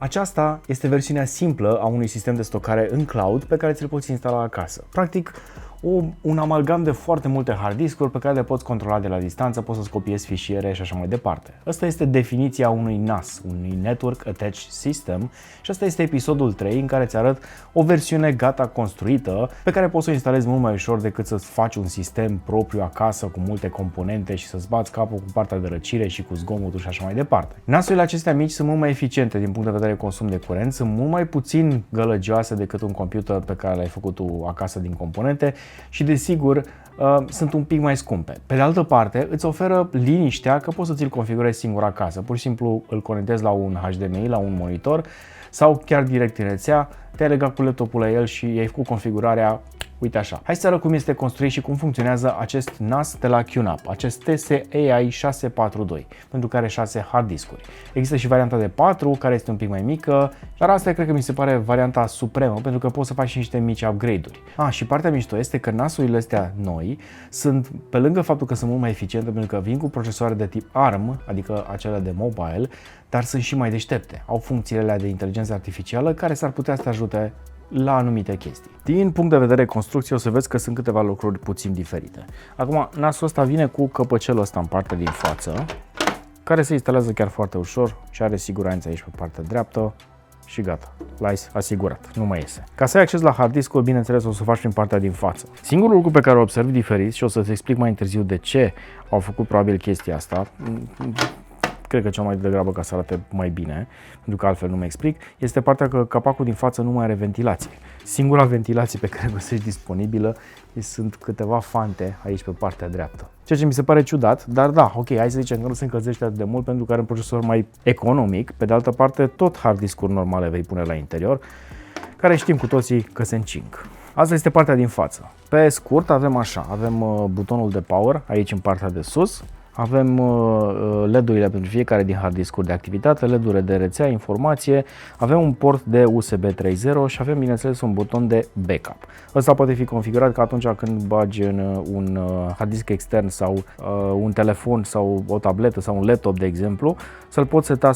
Aceasta este versiunea simplă a unui sistem de stocare în cloud pe care ți-l poți instala acasă. Practic, un amalgam de foarte multe hard disk-uri pe care le poți controla de la distanță, poți să-ți copiezi fișiere și așa mai departe. Asta este definiția unui NAS, unui Network Attached System, și asta este episodul 3 în care îți arăt o versiune gata construită pe care poți să o instalezi mult mai ușor decât să-ți faci un sistem propriu acasă cu multe componente și să-ți bați capul cu partea de răcire și cu zgomotul și așa mai departe. NAS-urile acestea mici sunt mult mai eficiente din punct de vedere consum de curent, sunt mult mai puțin gălăgioase decât un computer pe care l-ai făcut tu acasă din componente și desigur sunt un pic mai scumpe. Pe de altă parte, îți oferă liniștea că poți să ți-l configurezi singur acasă. Pur și simplu îl conectezi la un HDMI, la un monitor sau chiar direct în rețea, te-ai legat cu laptopul la el și ai făcut configurarea. Uite așa. Hai să arăt cum este construit și cum funcționează acest NAS de la QNAP, acest TSAI 642, pentru care are 6 hard discuri. Există și varianta de 4, care este un pic mai mică, dar asta cred că mi se pare varianta supremă, pentru că poți să faci și niște mici upgrade-uri. Și partea mișto este că NAS-urile astea noi sunt, pe lângă faptul că sunt mult mai eficiente, pentru că vin cu procesoare de tip ARM, adică acele de mobile, dar sunt și mai deștepte. Au funcțiile de inteligență artificială care s-ar putea să te ajute la anumite chestii. Din punct de vedere construcție o să vezi că sunt câteva lucruri puțin diferite. Acum, NAS-ul ăsta vine cu căpăcelul ăsta în partea din față, care se instalează chiar foarte ușor și are siguranță aici pe partea dreaptă și gata, l-ai asigurat, nu mai iese. Ca să ai acces la hard disk-uri, bineînțeles o să o faci prin partea din față. Singurul lucru pe care o observi diferit și o să-ți explic mai târziu de ce au făcut probabil chestia asta, cred că cel mai degrabă ca să arate mai bine, pentru că altfel nu mă explic, este partea că capacul din față nu mai are ventilație. Singura ventilație pe care o găsești disponibilă sunt câteva fante aici pe partea dreaptă. Ceea ce mi se pare ciudat, dar da, ok, hai să zicem că nu se încălzește atât de mult pentru că are un procesor mai economic. Pe de altă parte, tot hard discuri normale vei pune la interior, care știm cu toții că se încing. Asta este partea din față. Pe scurt avem așa, avem butonul de power aici în partea de sus. Avem LED-urile pentru fiecare din hard discuri de activitate, LED-urile de rețea, informație, avem un port de USB 3.0 și avem, bineînțeles, un buton de backup. Ăsta poate fi configurat ca atunci când bagi în un hard disk extern sau un telefon sau o tabletă sau un laptop, de exemplu, să-l poți seta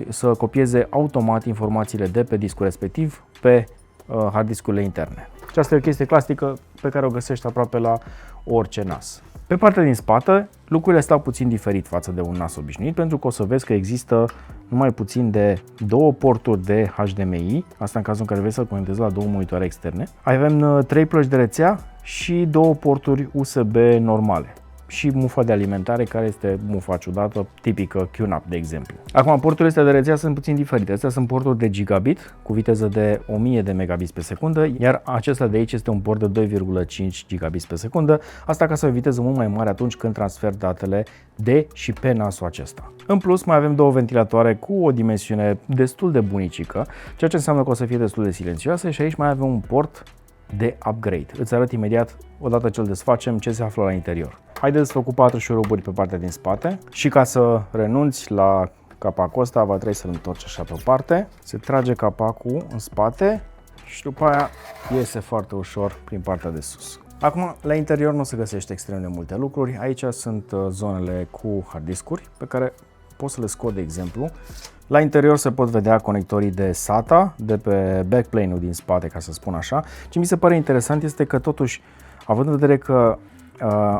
să copieze automat informațiile de pe discul respectiv pe hard discurile interne. Și asta e o chestie clasică pe care o găsești aproape la orice NAS. Pe partea din spate, lucrurile stau puțin diferit față de un NAS obișnuit, pentru că o să vezi că există numai puțin de 2 porturi de HDMI, asta în cazul în care vrei să-l conectezi la 2 monitoare externe. Avem 3 plăci de rețea și 2 porturi USB normale. Și mufa de alimentare, care este mufa ciudată, tipică QNAP, de exemplu. Acum, porturile astea de rețea sunt puțin diferite. Astea sunt porturi de gigabit, cu viteză de 1000 de megabits pe secundă, iar acesta de aici este un port de 2,5 gigabits pe secundă, asta ca să ai o viteză mult mai mare atunci când transferi datele de și pe NAS-ul acesta. În plus, mai avem 2 ventilatoare cu o dimensiune destul de bunicică, ceea ce înseamnă că o să fie destul de silențioase, și aici mai avem un port de upgrade. Îți arăt imediat, odată ce îl desfacem, ce se află la interior. Haideți să fac 4 șuruburi pe partea din spate și ca să renunți la capacul ăsta, va trebui să-l întorci așa pe o parte. Se trage capacul în spate și după aia iese foarte ușor prin partea de sus. Acum, la interior nu se găsește extrem de multe lucruri. Aici sunt zonele cu hard discuri pe care poți să le scot, de exemplu. La interior se pot vedea conectorii de SATA de pe backplane-ul din spate, ca să spun așa. Ce mi se pare interesant este că totuși, având în vedere că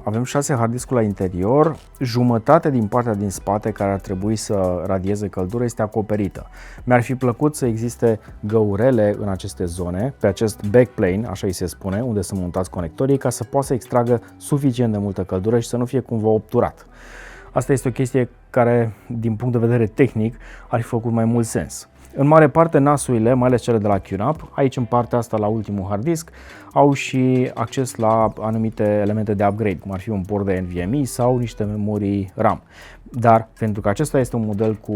avem 6 hard discuri la interior, jumătate din partea din spate care ar trebui să radieze căldură este acoperită. Mi-ar fi plăcut să existe găurele în aceste zone, pe acest backplane, așa îi se spune, unde sunt montați conectorii, ca să poată să extragă suficient de multă căldură și să nu fie cumva obturat. Asta este o chestie care, din punct de vedere tehnic, ar fi făcut mai mult sens. În mare parte, NAS-urile, mai ales cele de la QNAP, aici în partea asta la ultimul hard disk, au și acces la anumite elemente de upgrade, cum ar fi un port de NVMe sau niște memorii RAM. Dar pentru că acesta este un model cu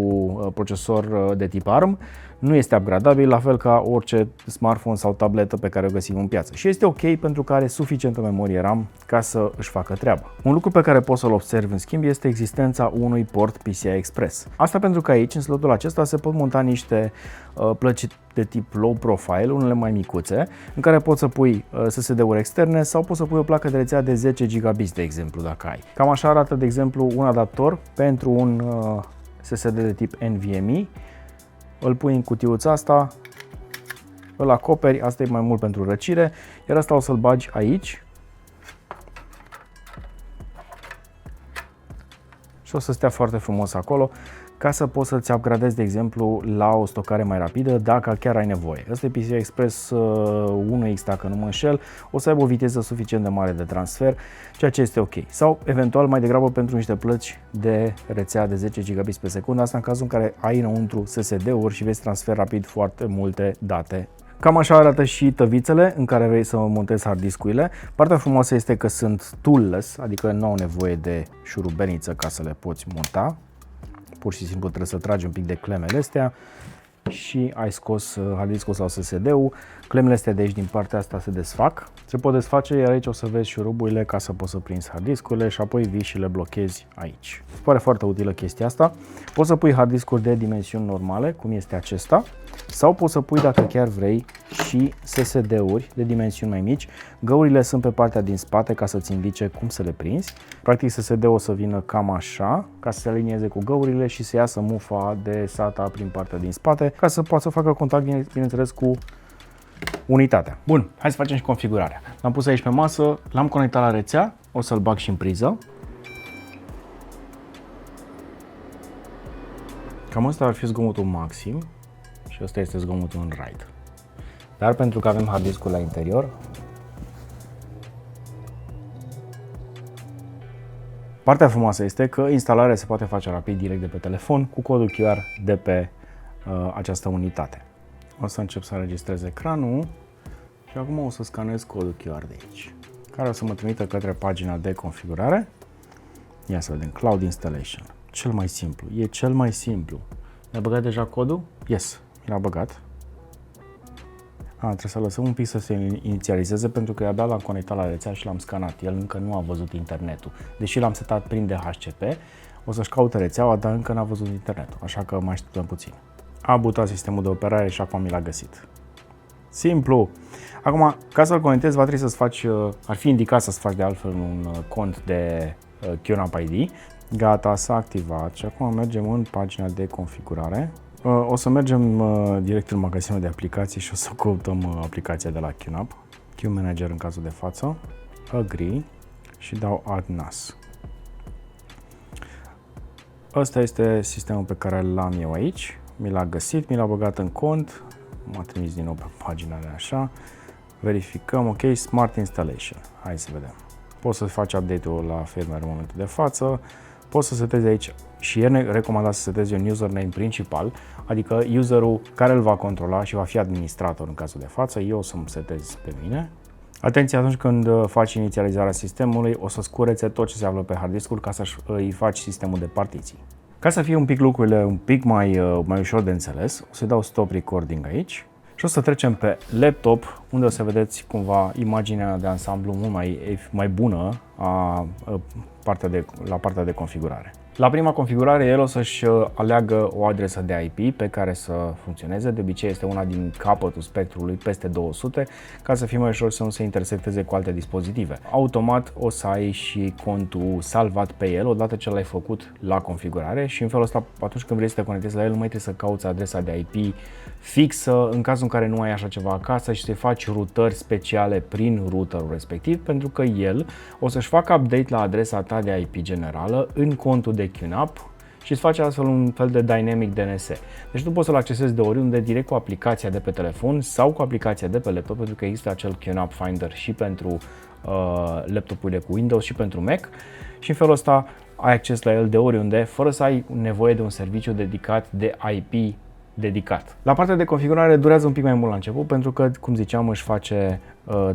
procesor de tip ARM, nu este upgradabil, la fel ca orice smartphone sau tabletă pe care o găsim în piață. Și este ok pentru că are suficientă memorie RAM ca să își facă treaba. Un lucru pe care poți să-l observi în schimb este existența unui port PCI Express. Asta pentru că aici, în slotul acesta, se pot monta niște plăci de tip low profile, unele mai micuțe, în care poți să pui SSD-uri externe sau poți să pui o placă de rețea de 10 GB, de exemplu, dacă ai. Cam așa arată, de exemplu, un adaptor pentru un SSD de tip NVMe îl pui în cutiuța asta, îl acoperi, asta e mai mult pentru răcire, iar asta o să-l bagi aici și o să stea foarte frumos acolo ca să poți să-ți upgradezi, de exemplu, la o stocare mai rapidă dacă chiar ai nevoie. Ăsta e PCI Express 1X, dacă nu mă înșel, o să aibă o viteză suficient de mare de transfer, ceea ce este ok. Sau, eventual, mai degrabă pentru niște plăci de rețea de 10 gigabits pe secundă, asta în cazul în care ai înăuntru SSD-uri și vei transfer rapid foarte multe date. Cam așa arată și tăvițele în care vrei să montezi hard discurile. Partea frumoasă este că sunt toolless, adică nu au nevoie de șurubelniță ca să le poți monta. Pur și simplu trebuie să tragi un pic de clemele astea și ai scos hard disk-ul sau SSD-ul. Clemele astea de aici din partea asta se desfac. Se pot desface, iar aici o să vezi șuruburile ca să poți să prinzi hard discurile și apoi vii și le blochezi aici. Îmi pare foarte utilă chestia asta. Poți să pui hard discuri de dimensiuni normale, cum este acesta, sau poți să pui, dacă chiar vrei, și SSD-uri de dimensiuni mai mici. Găurile sunt pe partea din spate ca să-ți indice cum să le prinzi. Practic SSD-ul o să vină cam așa, ca să se alinieze cu găurile și să iasă mufa de SATA prin partea din spate, ca să poată să facă contact, bineînțeles, cu unitatea. Bun, hai să facem și configurarea. L-am pus aici pe masă, l-am conectat la rețea, o să-l bag și în priză. Cam asta ar fi zgomotul maxim și ăsta este zgomotul în RAID. Dar pentru că avem hard disk-ul la interior, partea frumoasă este că instalarea se poate face rapid direct de pe telefon cu codul QR de pe această unitate. O să încep să înregistrez ecranul și acum o să scanez codul QR de aici, care o să mă trimită către pagina de configurare. Ia să vedem, Cloud Installation. Cel mai simplu, e cel mai simplu. Mi-a băgat deja codul? Yes, mi l-a băgat. Trebuie să lăsăm un pic să se inițializeze pentru că abia l-am conectat la rețea și l-am scanat. El încă nu a văzut internetul. Deși l-am setat prin DHCP, o să-și caute rețeaua, dar încă n-a văzut internetul, așa că mai așteptăm puțin. A bootat sistemul de operare și acum mi l-a găsit. Simplu! Acum, ca să-l conectezi, va trebui să-ți faci, ar fi indicat să-ți faci de altfel un cont de QNAP ID. Gata, s-a activat și acum mergem în pagina de configurare. O să mergem direct în magazinul de aplicații și o să căutăm aplicația de la QNAP, QManager în cazul de față, Agree și dau Add NAS. Ăsta este sistemul pe care l-am eu aici, mi l-a găsit, mi l-a băgat în cont, m-a trimis din nou pe pagina de așa, verificăm, ok, Smart Installation, hai să vedem. Poți să faci update-ul la firmware în momentul de față, poți să setezi aici și e recomandat să setezi un username principal, adică userul care îl va controla și va fi administrator în cazul de față. Eu o să-mi setez pe mine. Atenție, atunci când faci inițializarea sistemului, o să-ți curețe tot ce se află pe hard disk-ul ca să-i faci sistemul de partiții. Ca să fie un pic lucrurile un pic mai ușor de înțeles, o să dau stop recording aici și o să trecem pe laptop, unde o să vedeți cumva imaginea de ansamblu mult mai bună la partea de configurare. La prima configurare, el o să-și aleagă o adresă de IP pe care să funcționeze. De obicei este una din capătul spectrului, peste 200, ca să fie mai ușor să nu se intersecteze cu alte dispozitive. Automat o să ai și contul salvat pe el odată ce l-ai făcut la configurare și în felul ăsta, atunci când vrei să te conectezi la el, nu mai trebuie să cauți adresa de IP fixă în cazul în care nu ai așa ceva acasă și să faci routări speciale prin routerul respectiv, pentru că el o să-și facă update la adresa ta de IP generală în contul de QNAP și îți face astfel un fel de Dynamic DNS. Deci tu poți să-l accesezi de oriunde direct cu aplicația de pe telefon sau cu aplicația de pe laptop, pentru că există acel QNAP Finder și pentru laptopurile cu Windows și pentru Mac și în felul ăsta ai acces la el de oriunde fără să ai nevoie de un serviciu dedicat de IP dedicat. La partea de configurare durează un pic mai mult la început pentru că, cum ziceam, își face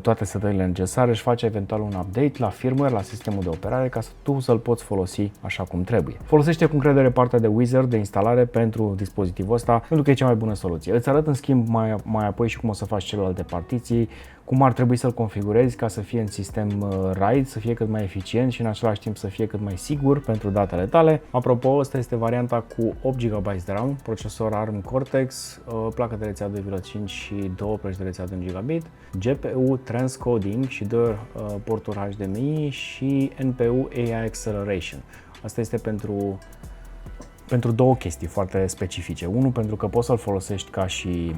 toate setările necesare, își face eventual un update la firmware, la sistemul de operare, ca să tu să-l poți folosi așa cum trebuie. Folosește cu încredere partea de Wizard de instalare pentru dispozitivul ăsta, pentru că e cea mai bună soluție. Îți arăt în schimb mai apoi și cum o să faci celelalte partiții, cum ar trebui să-l configurezi ca să fie în sistem RAID, să fie cât mai eficient și în același timp să fie cât mai sigur pentru datele tale. Apropo, asta este varianta cu 8 GB de RAM, procesor ARM Cortex, placă de rețea 2,5 și 2 plăci de rețea de 1 GB, GPU Transcoding și 2 porturi HDMI și NPU AI Acceleration. Asta este pentru pentru două chestii foarte specifice. Unul, pentru că poți să-l folosești ca și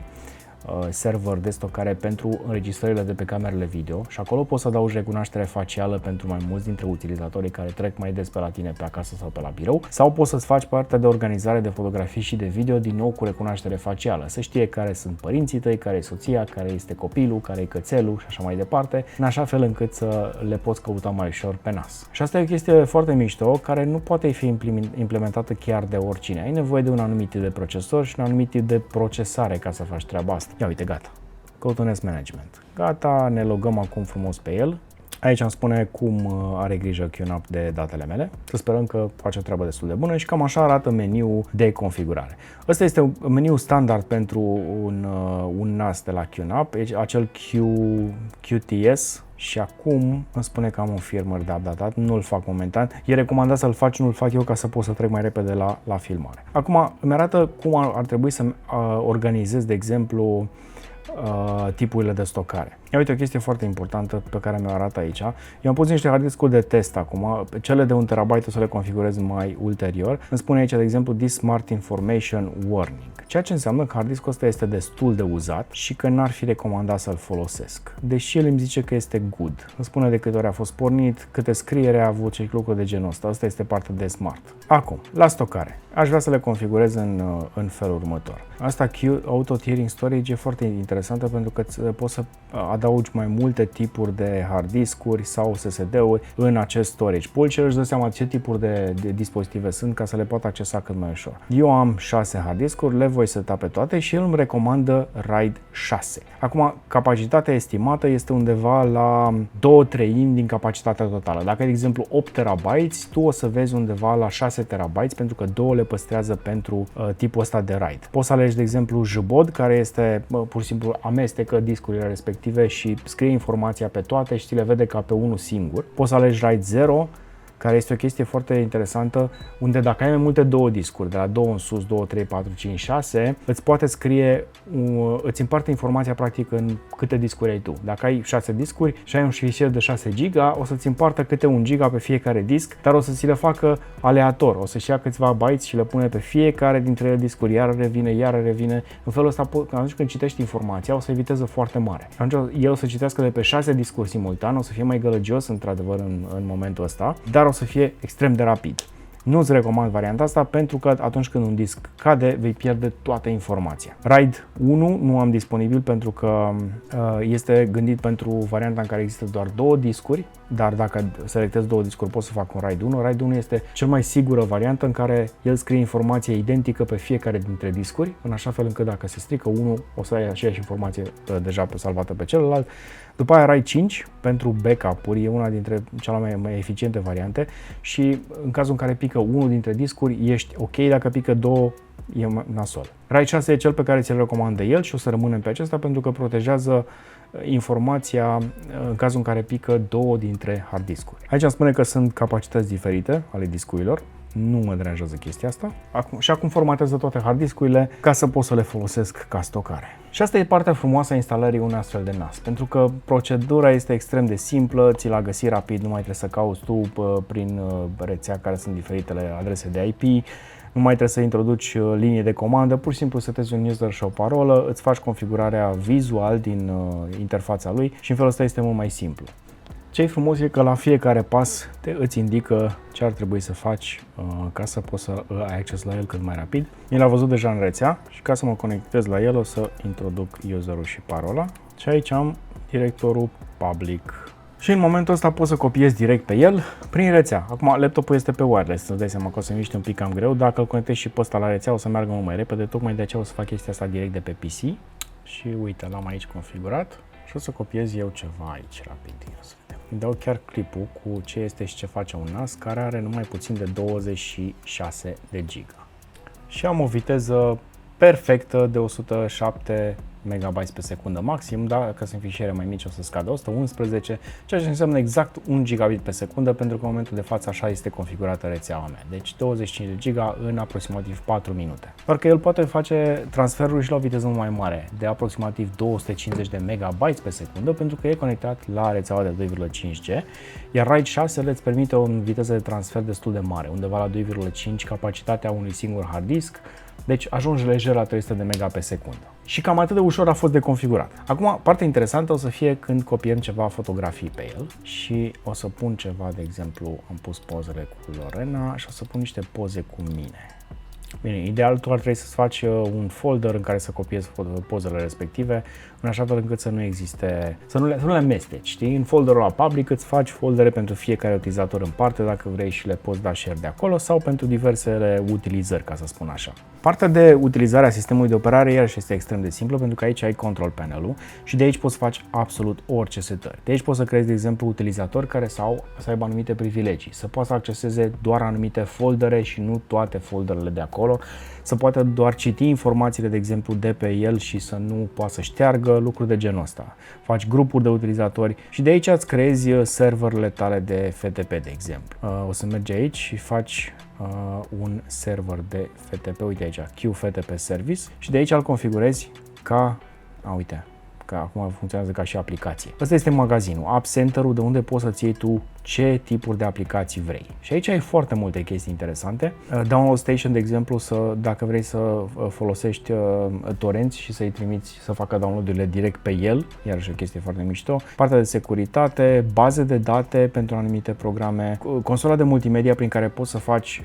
server de stocare pentru înregistrările de pe camerele video și acolo poți să adaugi recunoaștere facială pentru mai mulți dintre utilizatorii care trec mai des pe la tine pe acasă sau pe la birou, sau poți să-ți faci partea de organizare de fotografii și de video din nou cu recunoaștere facială, să știe care sunt părinții tăi, care e soția, care este copilul, care e cățelul și așa mai departe, în așa fel încât să le poți căuta mai ușor pe nas. Și asta e o chestie foarte mișto care nu poate fi implementată chiar de oricine. Ai nevoie de un anumit tip de procesor și un anumit tip de procesare ca să faci treaba asta. Ia uite, gata. Cotonest Management. Gata, ne logăm acum frumos pe el. Aici îmi spune cum are grijă QNAP de datele mele. Să sperăm că face o treabă destul de bună și cam așa arată meniul de configurare. Ăsta este un meniu standard pentru un NAS de la QNAP, acel QTS. Și acum îmi spune că am un firmware de updatat, nu-l fac momentan. E recomandat să-l faci, nu-l fac eu ca să pot să trec mai repede la filmare. Acum îmi arată cum ar trebui să organizez, de exemplu, tipurile de stocare. Ia uite o chestie foarte importantă pe care mi-o arată aici. Eu am pus niște hard disk-uri de test acum, cele de 1 TB o să le configurez mai ulterior. Îmi spune aici, de exemplu, This Smart Information Warning, ceea ce înseamnă că hard disk-ul ăsta este destul de uzat și că n-ar fi recomandat să-l folosesc. Deși el îmi zice că este good. Îmi spune de câte ori a fost pornit, câte scriere a avut și lucruri de genul ăsta. Asta este partea de smart. Acum, la stocare. Aș vrea să le configurez în felul următor. Asta Auto Tiering Storage e foarte interesantă pentru că poți să adaugi mai multe tipuri de hard disk-uri sau SSD-uri în acest storage pool și își dă seama ce tipuri de dispozitive sunt ca să le pot accesa cât mai ușor. Eu am 6 hard disk-uri, le voi seta pe toate și el îmi recomandă RAID 6. Acum, capacitatea estimată este undeva la 2/3 din capacitatea totală. Dacă, de exemplu, 8 TB, tu o să vezi undeva la 6 TB pentru că 2 le păstrează pentru tipul ăsta de RAID. Poți să alegi, de exemplu, JBOD, care este pur și simplu amestecă discurile respective și scrie informația pe toate și ți le vede ca pe unul singur. Poți să alegi RAID 0, care este o chestie foarte interesantă, unde dacă ai mai multe două discuri, de la 2 în sus, 2, 3, 4, 5, 6, îți poate scrie, îți împarte informația practic în câte discuri ai tu. Dacă ai 6 discuri și ai un fișier de 6 GB, o să-ți împartă câte 1 GB pe fiecare disc, dar o să ți le facă aleator. O să-și ia câțiva bytes și le pune pe fiecare dintre ele discuri, iar revine. În felul ăsta, atunci când citești informația, o să ai viteză foarte mare. Atunci el o să citească de pe 6 discuri simultan, o să fie mai gălăgios într-adevăr în momentul ăsta, dar o să fie extrem de rapid. Nu-ți recomand varianta asta pentru că atunci când un disc cade, vei pierde toată informația. RAID 1 nu am disponibil pentru că este gândit pentru varianta în care există doar 2 discuri, dar dacă selectez 2 discuri pot să fac un RAID 1. RAID 1 este cel mai sigură variantă în care el scrie informație identică pe fiecare dintre discuri, în așa fel încât dacă se strică unul, o să ai aceeași informație deja salvată pe celălalt. După aia RAID 5 pentru backup-uri e una dintre cele mai eficiente variante și în cazul în care pică unul dintre discuri ești ok, dacă pică 2 e nasol. RAID 6 e cel pe care ți-l recomandă el și o să rămânem pe acesta pentru că protejează informația în cazul în care pică 2 dintre hard discuri. Aici îmi spune că sunt capacități diferite ale discurilor. Nu mă deranjează chestia asta. Acum formatează toate hard discurile ca să pot să le folosesc ca stocare. Și asta e partea frumoasă a instalării unui astfel de NAS, pentru că procedura este extrem de simplă, ți l-a găsit rapid, nu mai trebuie să cauți tu prin rețea care sunt diferitele adrese de IP, nu mai trebuie să introduci linie de comandă, pur și simplu setezi un user și o parolă, îți faci configurarea vizual din interfața lui și în felul ăsta este mult mai simplu. Ce e frumos e că la fiecare pas îți indică ce ar trebui să faci ca să poți să ai acces la el cât mai rapid. Eu l-am văzut deja în rețea și ca să mă conectez la el o să introduc userul și parola și aici am directorul public. Și în momentul ăsta pot să copiez direct pe el prin rețea. Acum laptopul este pe wireless, să-ți dai seama că o să miște un pic cam greu. Dacă îl conectez și pe ăsta la rețea o să meargă mult mai repede, tocmai de aceea o să fac chestia asta direct de pe PC. Și uite, l-am aici configurat și o să copiez eu ceva aici rapid. Îmi dau chiar clipul cu ce este și ce face un NAS care are numai puțin de 26 de giga. Și am o viteză perfectă de 107 MB pe secundă maxim, dacă sunt fișiere mai mici o să scadă 111, ceea ce înseamnă exact 1 gigabit pe secundă, pentru că în momentul de față așa este configurată rețeaua mea. Deci 25 de giga în aproximativ 4 minute. Doar că el poate face transferuri și la o viteză mai mare, de aproximativ 250 de MB pe secundă, pentru că e conectat la rețeaua de 2,5G, iar RAID 6 îți permite o viteză de transfer destul de mare, undeva la 2,5 capacitatea unui singur hard disk. Deci ajungi lejer la 300 de MB pe secundă. Și cam atât de ușor a fost de configurat. Acum, partea interesantă o să fie când copiem ceva fotografii pe el și o să pun ceva, de exemplu, am pus pozele cu Lorena și o să pun niște poze cu mine. Bine, ideal tu ar trebui să-ți faci un folder în care să copiezi pozele respective, în așa fel încât să nu existe, să nu le amesteci, știi? În folderul la public îți faci foldere pentru fiecare utilizator în parte, dacă vrei, și le poți da share de acolo, sau pentru diversele utilizări, ca să spun așa. Partea de utilizare a sistemului de operare iarăși este extrem de simplă, pentru că aici ai control panel-ul și de aici poți face absolut orice setări. De aici poți să creezi, de exemplu, utilizatori care să aibă anumite privilegii, să poată să acceseze doar anumite foldere și nu toate folderele de acolo, să poată doar citi informațiile, de exemplu, de pe el și să nu poată să șteargă, lucruri de genul ăsta. Faci grupuri de utilizatori și de aici îți creezi serverele tale de FTP, de exemplu. O să mergi aici și faci un server de FTP, uite aici, QFTP Service, și de aici îl configurezi ca, uite, că acum funcționează ca și aplicație. Asta este magazinul, App Center-ul, de unde poți să-ți iei tu ce tipuri de aplicații vrei. Și aici ai foarte multe chestii interesante. Download Station, de exemplu, dacă vrei să folosești torenți și să-i trimiți să facă download-urile direct pe el, iarăși o chestie foarte mișto. Partea de securitate, baze de date pentru anumite programe, consola de multimedia prin care poți să faci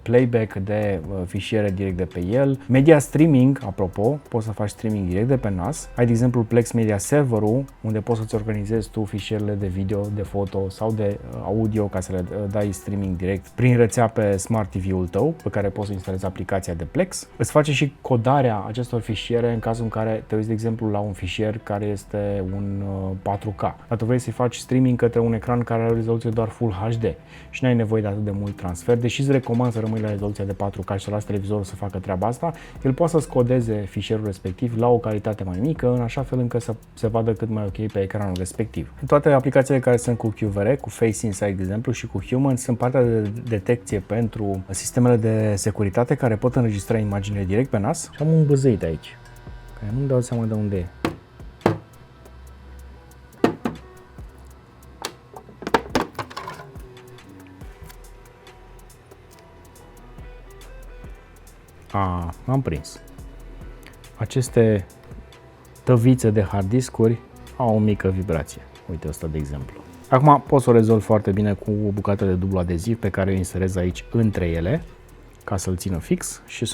playback de fișiere direct de pe el, media streaming, apropo, poți să faci streaming direct de pe NAS. Ai, de exemplu, Plex Media Server-ul, unde poți să-ți organizezi tu fișierele de video, de foto sau de audio ca să le dai streaming direct prin rețea pe Smart TV-ul tău, pe care poți să instalezi aplicația de Plex. Îți face și codarea acestor fișiere în cazul în care te uiți, de exemplu, la un fișier care este un 4K. Dar tu vrei să-i faci streaming către un ecran care are o rezoluție doar Full HD și nu ai nevoie de atât de mult transfer, deși îți recomand să rămâi la rezoluția de 4K și să lași televizorul să facă treaba asta, el poate să-ți codeze fișierul respectiv la o calitate mai mică, în așa fel încât să se vadă cât mai ok pe ecranul respectiv. Toate aplicațiile care sunt cu QVR, cu Face Insight, de exemplu, și cu Human, sunt partea de detecție pentru sistemele de securitate care pot înregistra imaginile direct pe NAS. Și am un băzăit aici, care nu-mi dau seama de unde e. Am prins. Aceste tăvițe de hard discuri au o mică vibrație. Uite asta, de exemplu. Acum pot să o rezolv foarte bine cu o bucată de dublu adeziv pe care o inserez aici între ele, ca să-l țină fix și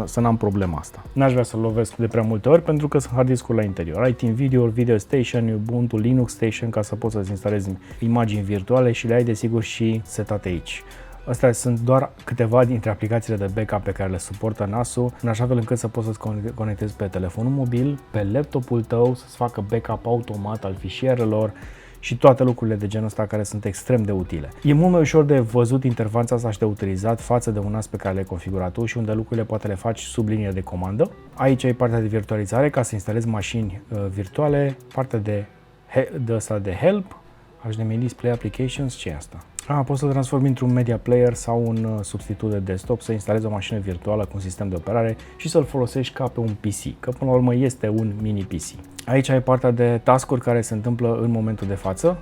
să n-am problema asta. N-aș vrea să-l lovesc de prea multe ori pentru că sunt hard discuri la interior. Ai TeamVideo, Video Station, Ubuntu, Linux Station, ca să poți să-ți instalezi imagini virtuale și le ai, desigur, și setate aici. Astea sunt doar câteva dintre aplicațiile de backup pe care le suportă NAS-ul, în așa fel încât să poți să-ți conectezi pe telefonul mobil, pe laptopul tău, să-ți facă backup automat al fișierelor și toate lucrurile de genul ăsta care sunt extrem de utile. E mult mai ușor de văzut interfața asta și de utilizat față de un NAS pe care le-ai configurat tu și unde lucrurile poate le faci sub linie de comandă. Aici ai partea de virtualizare ca să instalezi mașini virtuale, partea de help, HDMI Display Applications, ce e asta? Poți să-l transformi într-un media player sau un substitut de desktop, să instalezi o mașină virtuală cu un sistem de operare și să-l folosești ca pe un PC, că până la urmă este un mini PC. Aici ai partea de task-uri care se întâmplă în momentul de față,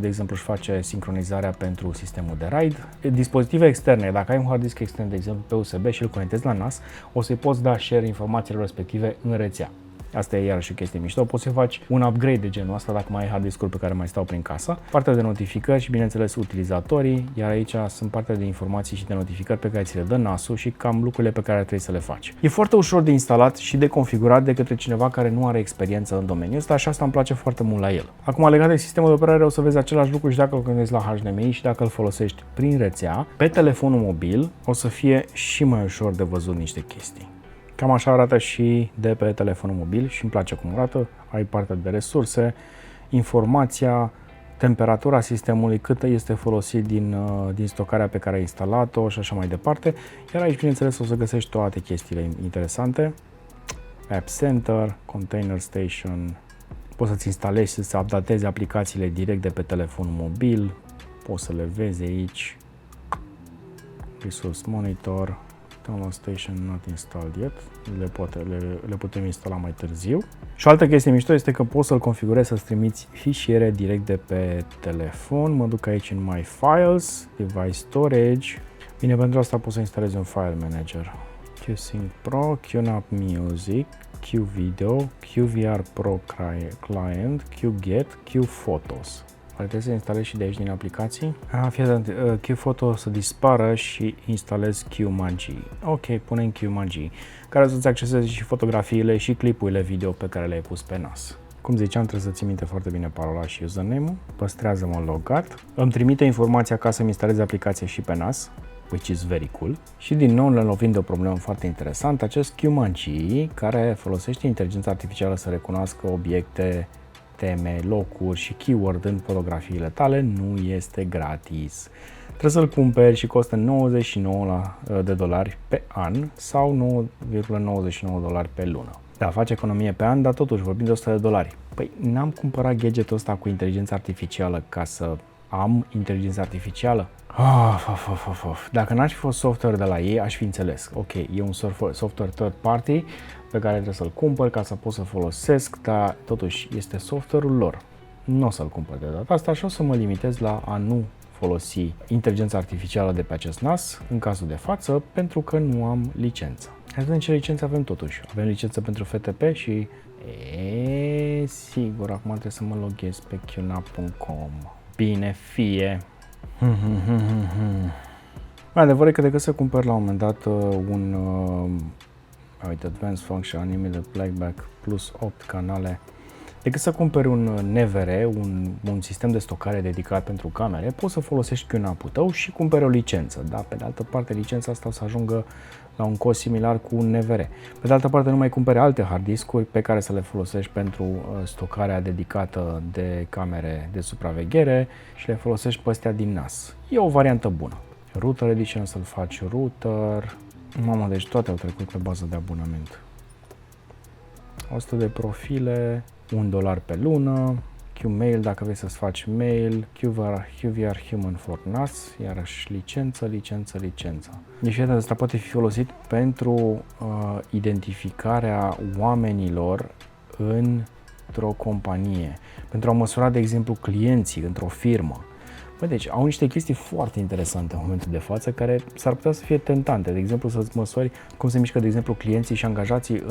de exemplu își face sincronizarea pentru sistemul de RAID. Dispozitive externe, dacă ai un hard disk extern, de exemplu pe USB și îl conectezi la NAS, o să-i poți da share informațiile respective în rețea. Asta e iarăși o chestie mișto, poți să faci un upgrade de genul ăsta dacă mai ai hard discuri pe care mai stau prin casă. Partea de notificări și, bineînțeles, utilizatorii, iar aici sunt partea de informații și de notificări pe care ți le dă NAS-ul și cam lucrurile pe care trebuie să le faci. E foarte ușor de instalat și de configurat de către cineva care nu are experiență în domeniul ăsta și asta îmi place foarte mult la el. Acum, legat de sistemul de operare, o să vezi același lucru și dacă îl conectezi la HDMI și dacă îl folosești prin rețea. Pe telefonul mobil o să fie și mai ușor de văzut niște chestii. Cam așa arată și de pe telefonul mobil și îmi place cum arată. Ai partea de resurse, informația, temperatura sistemului, cât este folosit din stocarea pe care ai instalat-o și așa mai departe. Iar aici, bineînțeles, o să găsești toate chestiile interesante. App Center, Container Station, poți să-ți instalezi și să updatezi aplicațiile direct de pe telefonul mobil, poți să le vezi aici, Resource Monitor, Download Station not installed yet, le putem instala mai târziu. Și o altă chestie mișto este că poți să-l configurezi să-ți trimiți fișiere direct de pe telefon. Mă duc aici în My Files, Device Storage. Bine, pentru asta poți să instalezi un file manager. QSync Pro, QNAP Music, QVideo, QVR Pro Client, QGet, QPhotos. Trebuie să instalezi și de aici din aplicații. Fii atent, QPhoto să dispară și instalez QMagi. Ok, punem QMagi, care să-ți acceseze și fotografiile și clipurile video pe care le-ai pus pe NAS. Cum ziceam, trebuie să ții minte foarte bine parola și username-ul. Păstrează-mă logat. Îmi trimite informația ca să-mi instalez aplicația și pe NAS, which is very cool. Și din nou ne lovim de o problemă foarte interesantă, acest QMagi, care folosește inteligența artificială să recunoască obiecte, teme, locuri și keyword în fotografiile tale, nu este gratis. Trebuie să-l cumperi și costă $99 pe an sau $9,99 pe lună. Da, face economie pe an, dar totuși vorbim de $100. Păi n-am cumpărat gadgetul ăsta cu inteligență artificială ca să am inteligență artificială? Dacă n-ar fi fost software de la ei, aș fi înțeles. Ok, e un software third party pe care trebuie să-l cumpăr ca să pot să folosesc, dar totuși este software-ul lor. Nu o să-l cumpăr de data asta și o să mă limitez la a nu folosi inteligența artificială de pe acest NAS, în cazul de față, pentru că nu am licență. Hai să vedem ce licență avem totuși. Avem licență pentru FTP și... sigur, acum trebuie să mă loghez pe qnap.com. Bine, fie! Adevărul e că decât să cumpăr la un moment dat uite, Advanced Function, Unlimited Playback plus 8 canale, decât să cumperi un NVR, un sistem de stocare dedicat pentru camere, poți să folosești QNAP-ul tău și cumperi o licență. Da? Pe de altă parte, licența asta o să ajungă la un cost similar cu un NVR. Pe de altă parte, nu mai cumperi alte hard discuri pe care să le folosești pentru stocarea dedicată de camere de supraveghere și le folosești pe astea din NAS. E o variantă bună. Router Edition, să-l faci router. Mamă, deci toate au trecut pe bază de abonament. 100 de profile, $1 pe lună, QMail dacă vrei să-ți faci mail, QVR Human for NAS, iarăși licență. Deci asta poate fi folosit pentru identificarea oamenilor într-o companie, pentru a măsura, de exemplu, clienții într-o firmă. Bă, deci au niște chestii foarte interesante în momentul de față care s-ar putea să fie tentante. De exemplu, să-ți măsori cum se mișcă, de exemplu, clienții și angajații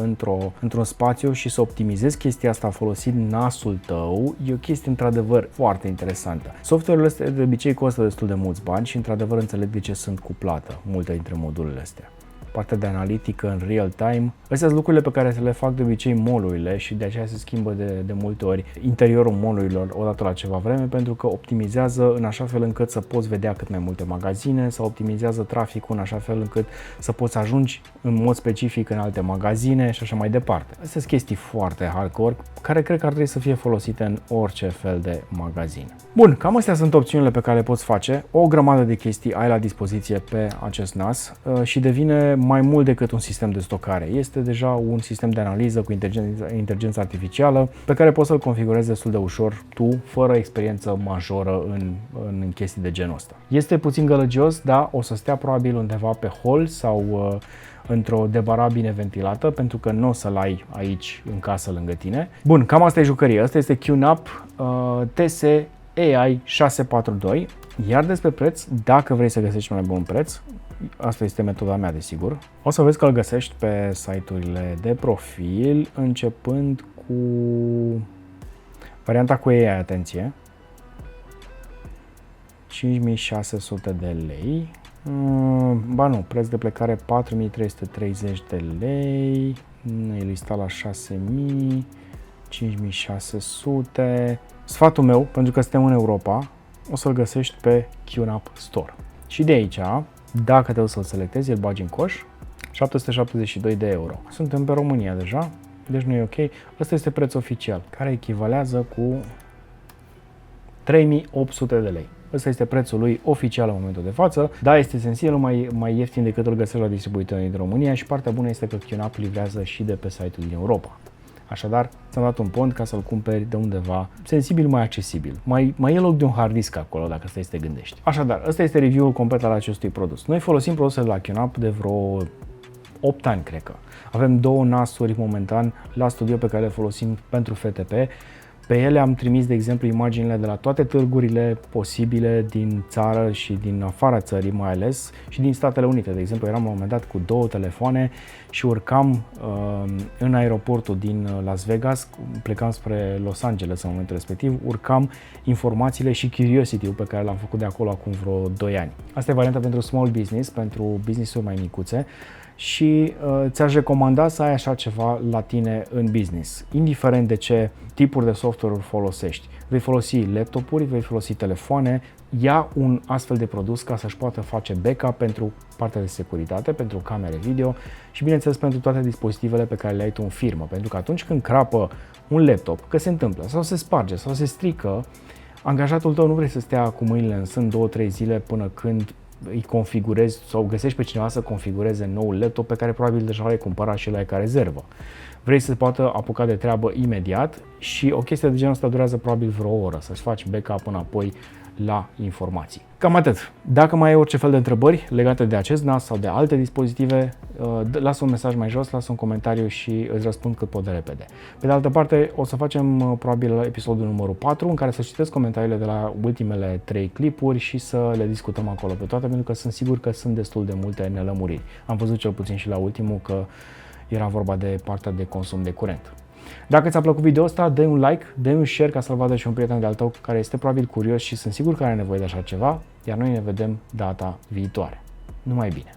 într-un spațiu și să optimizezi chestia asta folosind NAS-ul tău. E o chestie într-adevăr foarte interesantă. Software-urile astea de obicei costă destul de mulți bani și într-adevăr înțeleg de ce sunt cu plată multe dintre modulele astea. Partea de analitică în real time. Astea sunt lucrurile pe care se le fac de obicei mall-urile și de aceea se schimbă de multe ori interiorul mall-urilor odată la ceva vreme, pentru că optimizează în așa fel încât să poți vedea cât mai multe magazine sau optimizează traficul în așa fel încât să poți ajungi în mod specific în alte magazine și așa mai departe. Astea sunt chestii foarte hardcore care cred că ar trebui să fie folosite în orice fel de magazin. Bun, cam astea sunt opțiunile pe care le poți face. O grămadă de chestii ai la dispoziție pe acest NAS și devine mai mult decât un sistem de stocare. Este deja un sistem de analiză cu inteligență artificială pe care poți să-l configurezi destul de ușor tu, fără experiență majoră în chestii de genul ăsta. Este puțin gălăgios, dar o să stea probabil undeva pe hol sau într-o debara bine ventilată, pentru că nu o să-l ai aici în casă lângă tine. Bun, cam asta e jucăria. Asta este QNAP TS AI 642. Iar despre preț, dacă vrei să găsești un mai bun preț, asta este metoda mea, desigur, o să vezi că îl găsești pe site-urile de profil, începând cu varianta cu AI, atenție, 5600 de lei, ba nu, preț de plecare 4330 de lei, e listat la 6000, 5600. Sfatul meu, pentru că suntem în Europa, o să-l găsești pe QNAP Store. Și de aici, dacă te duci să-l selectezi, îl bagi în coș, 772 de euro. Suntem pe România deja, deci nu e ok. Ăsta este prețul oficial, care echivalează cu 3800 de lei. ăsta este prețul lui oficial în momentul de față. Da, este sensibil mai ieftin decât îl găsești la distribuitorii din România și partea bună este că QNAP livrează și de pe site-ul din Europa. Așadar, ți-am dat un pont ca să-l cumperi de undeva sensibil, mai accesibil. Mai e loc de un hard disk acolo, dacă stai să te gândești. Așadar, ăsta este review-ul complet al acestui produs. Noi folosim produsele la QNAP de vreo 8 ani, cred că. Avem 2 NAS-uri momentan la studio pe care le folosim pentru FTP. Pe ele am trimis, de exemplu, imaginile de la toate târgurile posibile din țară și din afara țării mai ales și din Statele Unite. De exemplu, eram la un moment dat cu 2 telefoane și urcam în aeroportul din Las Vegas, plecam spre Los Angeles în momentul respectiv, urcam informațiile și Curiosity-ul pe care l-am făcut de acolo acum vreo 2 ani. Asta e varianta pentru small business, pentru business-uri mai micuțe. Și ți-aș recomanda să ai așa ceva la tine în business, indiferent de ce tipuri de software-uri folosești. Vei folosi laptopuri, vei folosi telefoane, ia un astfel de produs ca să-și poată face backup pentru partea de securitate, pentru camere video și bineînțeles pentru toate dispozitivele pe care le ai tu în firmă, pentru că atunci când crapă un laptop, că se întâmplă sau se sparge sau se strică, angajatul tău nu vrei să stea cu mâinile în sân 2-3 zile până când îi configurezi sau găsești pe cineva să configureze noul laptop pe care probabil deja l-ai cumpărat și l-ai ca rezervă. Vrei să poată apuca de treabă imediat și o chestie de genul ăsta durează probabil vreo oră, să-ți faci backup înapoi la informații. Cam atât. Dacă mai ai orice fel de întrebări legate de acest NAS sau de alte dispozitive, lasă un mesaj mai jos, lasă un comentariu și îți răspund cât pot de repede. Pe de altă parte, o să facem probabil episodul numărul 4 în care să citesc comentariile de la ultimele 3 clipuri și să le discutăm acolo pe toate, pentru că sunt sigur că sunt destul de multe nelămuriri. Am văzut cel puțin și la ultimul că era vorba de partea de consum de curent. Dacă ți-a plăcut video ăsta, dă un like, dă un share ca să-l vadă și un prieten de-al tău care este probabil curios și sunt sigur că are nevoie de așa ceva, iar noi ne vedem data viitoare. Numai bine!